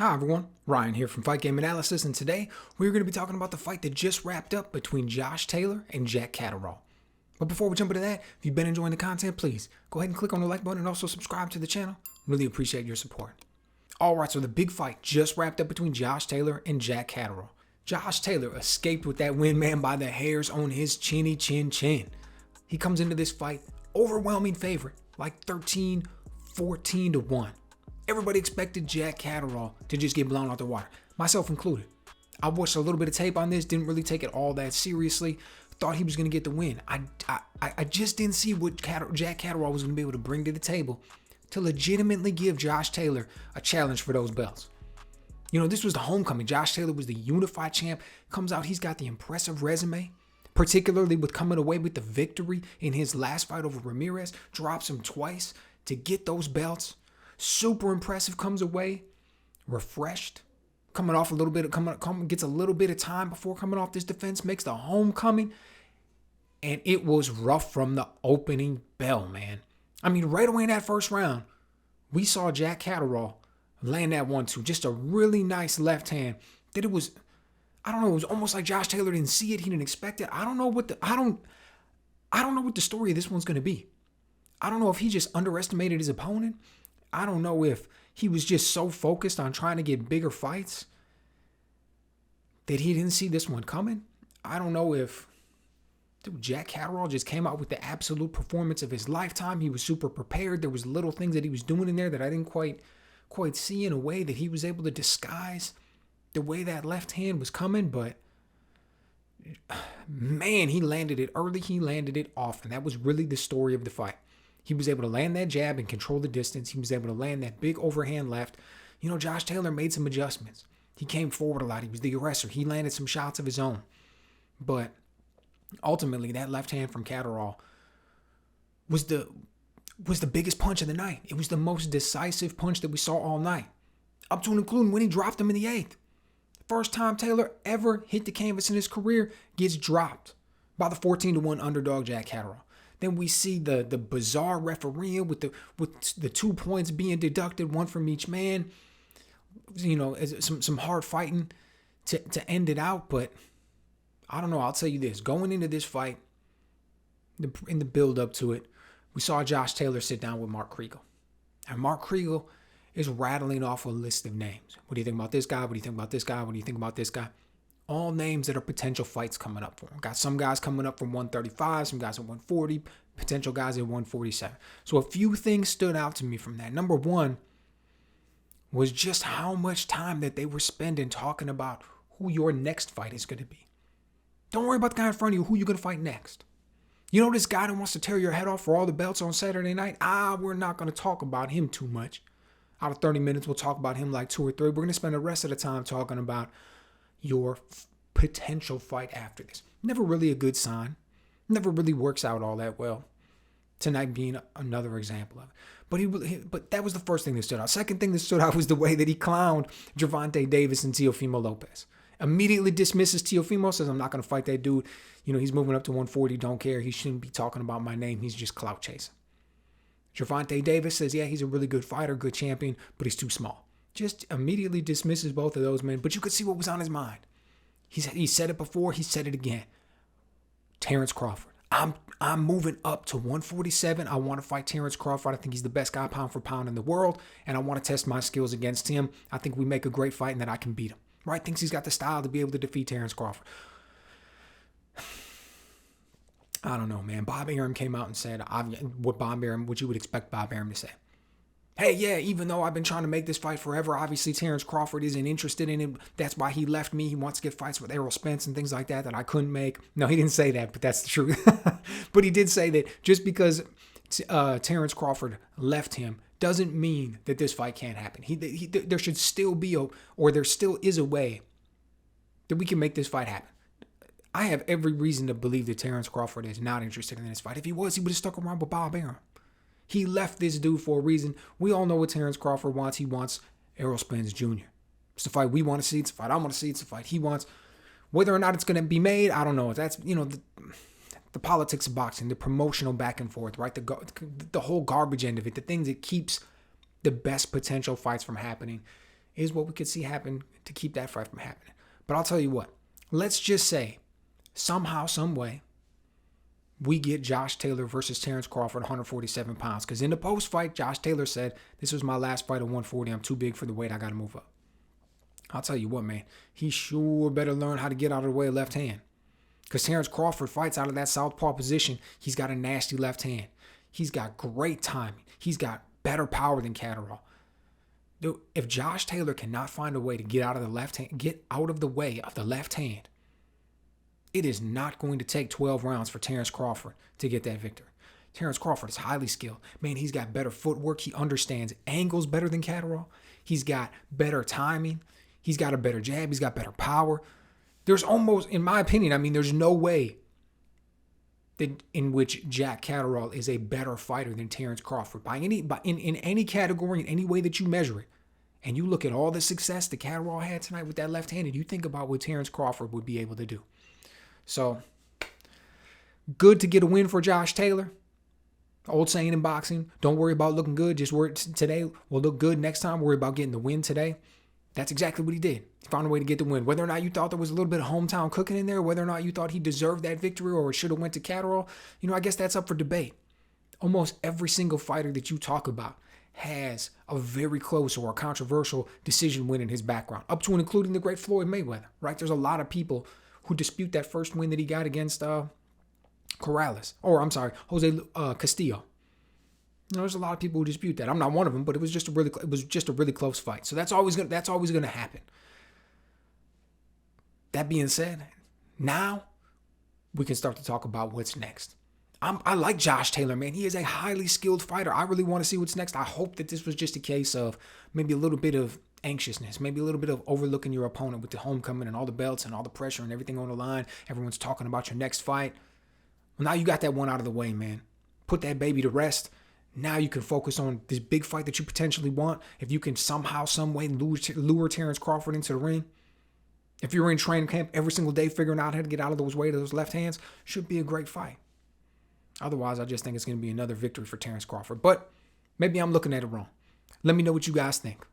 Hi everyone, Ryan here from Fight Game Analysis, and today we're going to be talking about the fight that just wrapped up between Josh Taylor and Jack Catterall. But before we jump into that, if you've been enjoying the content, please go ahead and click on the like button and also subscribe to the channel. Really appreciate your support. Alright, so the big fight just wrapped up between Josh Taylor and Jack Catterall. Josh Taylor escaped with that win, man, by the hairs on his chinny chin. He comes into this fight overwhelming favorite, like 13-14 to 1. Everybody expected Jack Catterall to just get blown out the water, myself included. I watched a little bit of tape on this, didn't really take it all that seriously. Thought he was going to get the win. I just didn't see what Jack Catterall was going to be able to bring to the table to legitimately give Josh Taylor a challenge for those belts. You know, this was the homecoming. Josh Taylor was the unified champ. Comes out, he's got the impressive resume, particularly with coming away with the victory in his last fight over Ramirez. Drops him twice to get those belts. Super impressive, comes away refreshed, coming off a little bit, gets a little bit of time before coming off this defense, makes the homecoming, and it was rough from the opening bell, man. I mean, right away in that first round, we saw Jack Catterall land that 1-2, just a really nice left hand. That it was, I don't know, it was almost like Josh Taylor didn't see it, he didn't expect it. I don't know what the story of this one's gonna be. I don't know if he just underestimated his opponent. I don't know if he was just so focused on trying to get bigger fights that he didn't see this one coming. I don't know if Jack Catterall just came out with the absolute performance of his lifetime. He was super prepared. There was little things that he was doing in there that I didn't quite see in a way that he was able to disguise the way that left hand was coming. But man, he landed it early. He landed it often. That was really the story of the fight. He was able to land that jab and control the distance. He was able to land that big overhand left. You know, Josh Taylor made some adjustments. He came forward a lot. He was the aggressor. He landed some shots of his own. But ultimately, that left hand from Catterall was the biggest punch of the night. It was the most decisive punch that we saw all night, up to and including when he dropped him in the 8th. First time Taylor ever hit the canvas in his career gets dropped by the 14-1 underdog Jack Catterall. Then we see the bizarre refereeing with the 2 points being deducted, one from each man. You know, some hard fighting to end it out. But I don't know. I'll tell you this. Going into this fight, in the build up to it, we saw Josh Taylor sit down with Mark Kriegel. And Mark Kriegel is rattling off a list of names. What do you think about this guy? What do you think about this guy? What do you think about this guy? All names that are potential fights coming up for him. Got some guys coming up from 135, some guys at 140, potential guys at 147. So a few things stood out to me from that. Number one was just how much time that they were spending talking about who your next fight is going to be. Don't worry about the guy in front of you, who you're going to fight next. You know this guy that wants to tear your head off for all the belts on Saturday night? We're not going to talk about him too much. Out of 30 minutes, we'll talk about him like 2 or 3. We're going to spend the rest of the time talking about your potential fight after this. Never really a good sign. Never really works out all that well. Tonight being another example of it. But that was the first thing that stood out. Second thing that stood out was the way that he clowned Gervonta Davis and Teofimo Lopez. Immediately dismisses Teofimo, says, I'm not going to fight that dude. You know, he's moving up to 140, don't care. He shouldn't be talking about my name. He's just clout chasing. Gervonta Davis says, yeah, he's a really good fighter, good champion, but he's too small. Just immediately dismisses both of those men. But you could see what was on his mind. He said it before. He said it again. Terence Crawford. I'm moving up to 147. I want to fight Terence Crawford. I think he's the best guy pound for pound in the world. And I want to test my skills against him. I think we make a great fight and that I can beat him. Right? Thinks he's got the style to be able to defeat Terence Crawford. I don't know, man. Bob Arum came out and said what you would expect Bob Arum to say. Hey, yeah, even though I've been trying to make this fight forever, obviously Terence Crawford isn't interested in it. That's why he left me. He wants to get fights with Errol Spence and things like that I couldn't make. No, he didn't say that, but that's the truth. But he did say that just because Terence Crawford left him doesn't mean that this fight can't happen. There should still be there still is a way that we can make this fight happen. I have every reason to believe that Terence Crawford is not interested in this fight. If he was, he would have stuck around with Bob Arum. He left this dude for a reason. We all know what Terence Crawford wants. He wants Errol Spence Jr. It's the fight we want to see. It's the fight I want to see. It's the fight he wants. Whether or not it's going to be made, I don't know. That's, the politics of boxing, the promotional back and forth, right? The whole garbage end of it, the things that keeps the best potential fights from happening is what we could see happen to keep that fight from happening. But I'll tell you what, let's just say somehow, some way, we get Josh Taylor versus Terence Crawford, 147 pounds. Because in the post-fight, Josh Taylor said, this was my last fight at 140. I'm too big for the weight. I got to move up. I'll tell you what, man. He sure better learn how to get out of the way of left hand. Because Terence Crawford fights out of that southpaw position. He's got a nasty left hand. He's got great timing. He's got better power than Catterall. Dude, if Josh Taylor cannot find a way to get out of the left hand, get out of the way of the left hand, it is not going to take 12 rounds for Terence Crawford to get that victory. Terence Crawford is highly skilled. Man, he's got better footwork. He understands angles better than Catterall. He's got better timing. He's got a better jab. He's got better power. There's almost, in my opinion, I mean, there's no way that in which Jack Catterall is a better fighter than Terence Crawford in any category, in any way that you measure it. And you look at all the success that Catterall had tonight with that left hand, and you think about what Terence Crawford would be able to do. So, good to get a win for Josh Taylor. Old saying in boxing, don't worry about looking good. Just worry today will look good. Next time, worry about getting the win today. That's exactly what he did. He found a way to get the win. Whether or not you thought there was a little bit of hometown cooking in there, whether or not you thought he deserved that victory or it should have went to Catterall, I guess that's up for debate. Almost every single fighter that you talk about has a very close or a controversial decision win in his background, up to and including the great Floyd Mayweather, right? There's a lot of people who dispute that first win that he got against Jose Castillo. There's a lot of people who dispute that. I'm not one of them, but it was just a really close fight. So that's always going to happen. That being said, now we can start to talk about what's next. I like Josh Taylor, man. He is a highly skilled fighter. I really want to see what's next. I hope that this was just a case of maybe a little bit of anxiousness, maybe a little bit of overlooking your opponent with the homecoming and all the belts and all the pressure and everything on the line. Everyone's talking about your next fight. Well, now you got that one out of the way, man. Put that baby to rest. Now you can focus on this big fight that you potentially want. If you can somehow, some way lure Terence Crawford into the ring. If you're in training camp every single day figuring out how to get out of those way of those left hands, should be a great fight. Otherwise, I just think it's going to be another victory for Terence Crawford. But maybe I'm looking at it wrong. Let me know what you guys think.